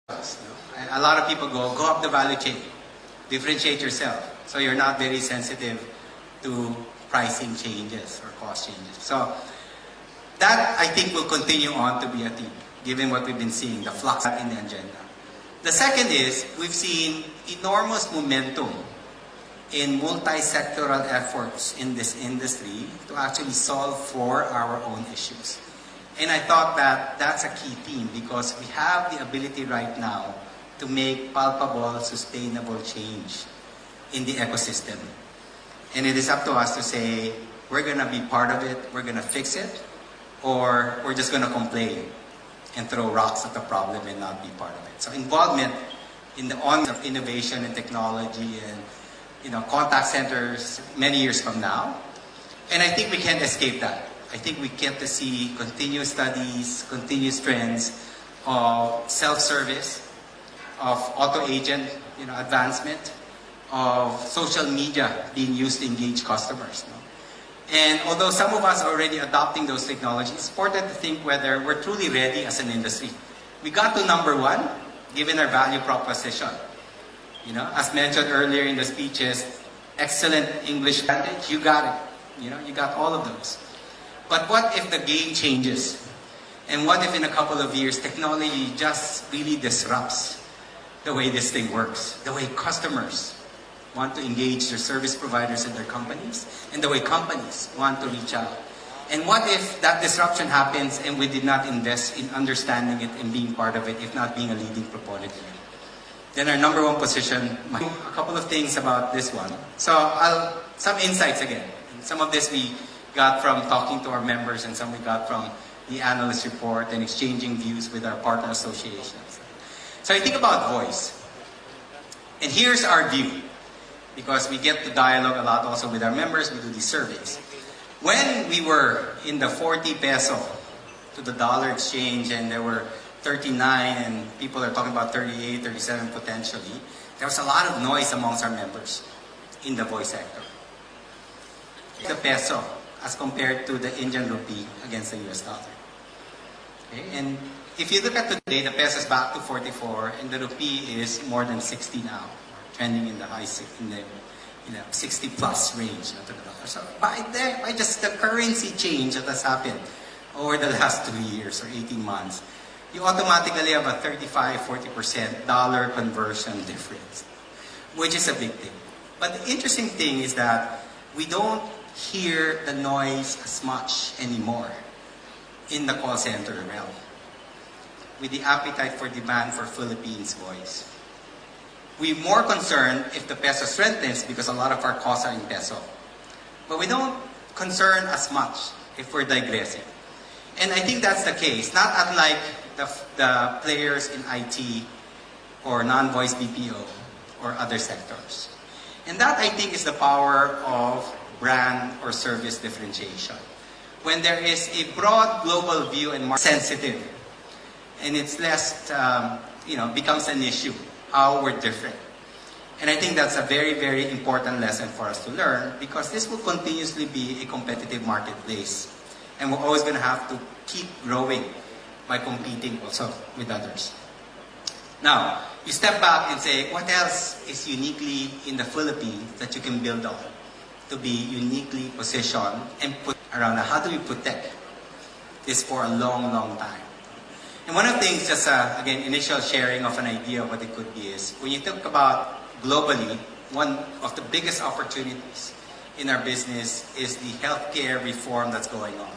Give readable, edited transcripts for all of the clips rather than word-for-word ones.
A lot of people go up the value chain, differentiate yourself, so you're not very sensitive to pricing changes or cost changes. So that, I think, will continue on to be a theme, given what we've been seeing, the flux in the agenda. The second is, we've seen enormous momentum in multi-sectoral efforts in this industry to actually solve for our own issues. And I thought that that's a key theme because we have the ability right now to make palpable, sustainable change in the ecosystem. And it is up to us to say, we're going to be part of it, we're going to fix it, or we're just going to complain and throw rocks at the problem and not be part of it. So involvement in the on of innovation and technology and contact centers many years from now. And I think we can't escape that. I think we get to see continuous studies, continuous trends of self-service, of auto agent advancement, of social media being used to engage customers. And although some of us are already adopting those technologies, it's important to think whether we're truly ready as an industry. We got to number one, given our value proposition. As mentioned earlier in the speeches, excellent English advantage, you got it. You got all of those. But what if the game changes? And what if in a couple of years, technology just really disrupts the way this thing works, the way customers want to engage their service providers and their companies, and the way companies want to reach out? And what if that disruption happens and we did not invest in understanding it and being part of it, if not being a leading proponent in it? Then our number one position, a couple of things about this one. So some insights again. And some of this we got from talking to our members and some we got from the analyst report and exchanging views with our partner associations. So I think about voice. And here's our view, because we get to dialogue a lot also with our members, we do these surveys. When we were in the 40 peso to the dollar exchange and there were 39 and people are talking about 38, 37 potentially, there was a lot of noise amongst our members in the voice sector. The peso as compared to the Indian rupee against the US dollar. Okay? And if you look at today, the peso is back to 44 and the rupee is more than 60 now, trending in the high 60 plus range to the dollar. So by just the currency change that has happened over the last 2 years or 18 months, you automatically have a 35-40% dollar conversion difference, which is a big thing. But the interesting thing is that we don't hear the noise as much anymore in the call center realm, with the appetite for demand for Philippines voice. We're more concerned if the peso strengthens because a lot of our costs are in peso. But we don't concern as much if we're digressing. And I think that's the case, not unlike the players in IT or non-voice BPO or other sectors. And that, I think, is the power of brand or service differentiation. When there is a broad global view and more sensitive, and it's less, becomes an issue, how we're different. And I think that's a very, very important lesson for us to learn because this will continuously be a competitive marketplace. And we're always going to have to keep growing by competing also with others. Now, you step back and say, what else is uniquely in the Philippines that you can build on to be uniquely positioned and put around how do we protect this for a long, long time? And one of the things, just again, initial sharing of an idea of what it could be is, when you talk about globally, one of the biggest opportunities in our business is the healthcare reform that's going on.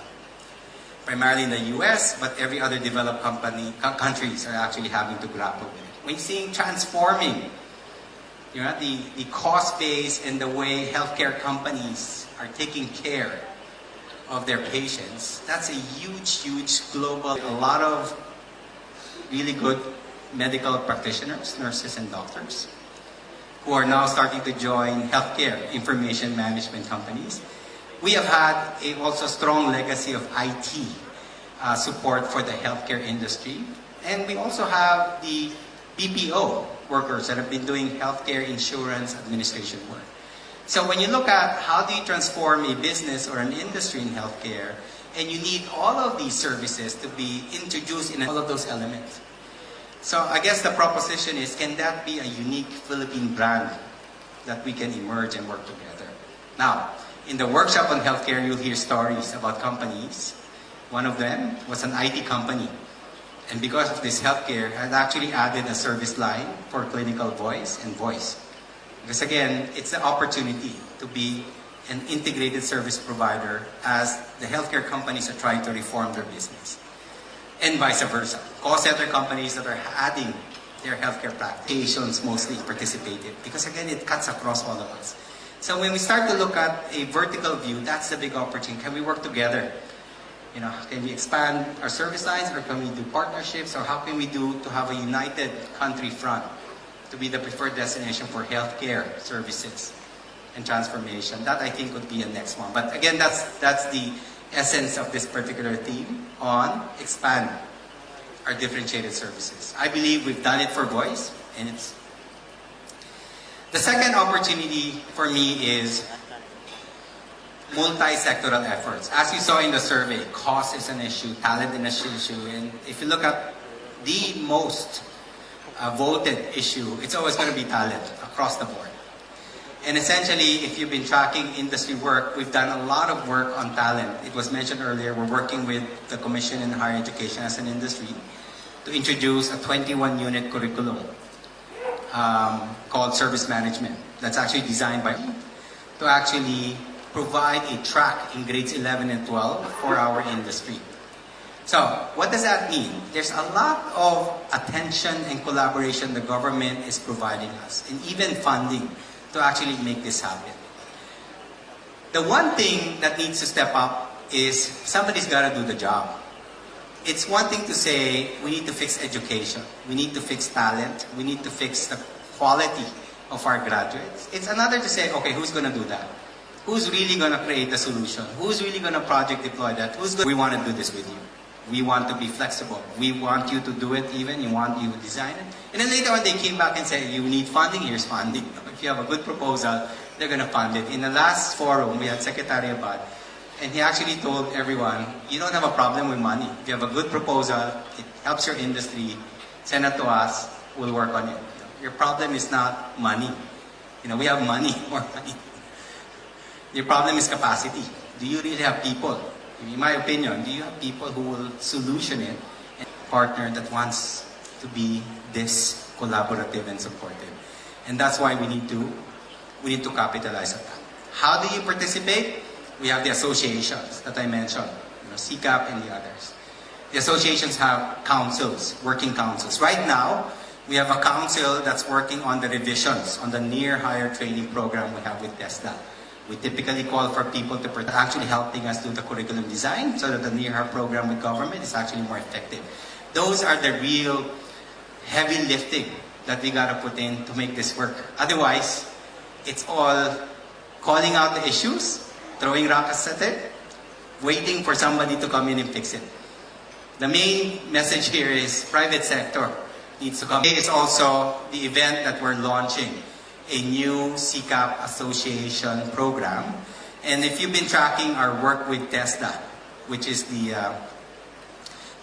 Primarily in the US, but every other developed countries are actually having to grapple with it. When you're seeing transforming the cost base and the way healthcare companies are taking care of their patients, that's a huge, huge global, a lot of really good medical practitioners, nurses and doctors, who are now starting to join healthcare information management companies. We have had a also strong legacy of IT support for the healthcare industry. And we also have the BPO workers that have been doing healthcare insurance administration work. So when you look at how do you transform a business or an industry in healthcare, and you need all of these services to be introduced in all of those elements. So I guess the proposition is, can that be a unique Philippine brand that we can emerge and work together? Now, in the workshop on healthcare, you'll hear stories about companies. One of them was an IT company. And because of this, healthcare had actually added a service line for clinical voice and voice. Because again, it's the opportunity to be an integrated service provider as the healthcare companies are trying to reform their business. And vice versa. Call center companies that are adding their healthcare practitioners mostly participated. Because again, it cuts across all of us. So when we start to look at a vertical view, that's the big opportunity. Can we work together? You know, can we expand our service lines, or can we do partnerships, or how can we do to have a united country front to be the preferred destination for healthcare services and transformation? That I think would be a next one. But again, that's the essence of this particular theme on expand our differentiated services. I believe we've done it for voice, and it's the second opportunity for me is multi-sectoral efforts. As you saw in the survey, cost is an issue, talent is an issue, and if you look at the most voted issue, it's always going to be talent across the board. And essentially, if you've been tracking industry work, we've done a lot of work on talent. It was mentioned earlier, we're working with the Commission in Higher Education as an industry to introduce a 21-unit curriculum called Service Management. That's actually designed by to actually provide a track in grades 11 and 12 for our industry. So, what does that mean? There's a lot of attention and collaboration the government is providing us, and even funding to actually make this happen. The one thing that needs to step up is somebody's got to do the job. It's one thing to say we need to fix education, we need to fix talent, we need to fix the quality of our graduates. It's another to say, okay, who's going to do that? Who's really going to create the solution? Who's really going to project deploy that? We want to do this with you. We want to be flexible. We want you to do it even. You want you to design it. And then later on they came back and said, you need funding, here's funding. If you have a good proposal, they're going to fund it. In the last forum, we had Secretary Abad, and he actually told everyone, you don't have a problem with money. If you have a good proposal, it helps your industry, send it to us, we'll work on it. Your problem is not money. You know, we have money, more money. Your problem is capacity. Do you really have people? In my opinion, do you have people who will solution it, and a partner that wants to be this collaborative and supportive? And that's why we need to capitalize on that. How do you participate? We have the associations that I mentioned, CCAP and the others. The associations have councils, working councils. Right now, we have a council that's working on the revisions on the near higher training program we have with TESDA. We typically call for people to actually helping us do the curriculum design so that the near higher program with government is actually more effective. Those are the real heavy lifting that we gotta put in to make this work. Otherwise, it's all calling out the issues, throwing rocks at it, waiting for somebody to come in and fix it. The main message here is private sector needs to come. It's also the event that we're launching, a new CCAP association program. And if you've been tracking our work with TESDA, which is the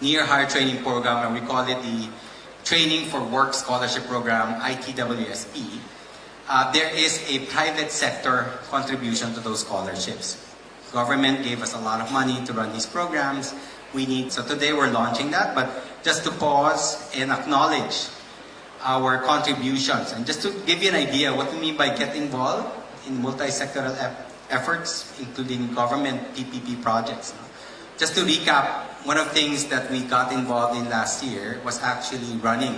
near higher training program, and we call it the Training for Work Scholarship Program, ITWSP, there is a private sector contribution to those scholarships. Government gave us a lot of money to run these programs. So today we're launching that, but just to pause and acknowledge our contributions, and just to give you an idea what we mean by get involved in multi-sectoral efforts, including government PPP projects. Just to recap, one of the things that we got involved in last year was actually running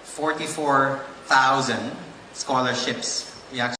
44,000 scholarships. We actually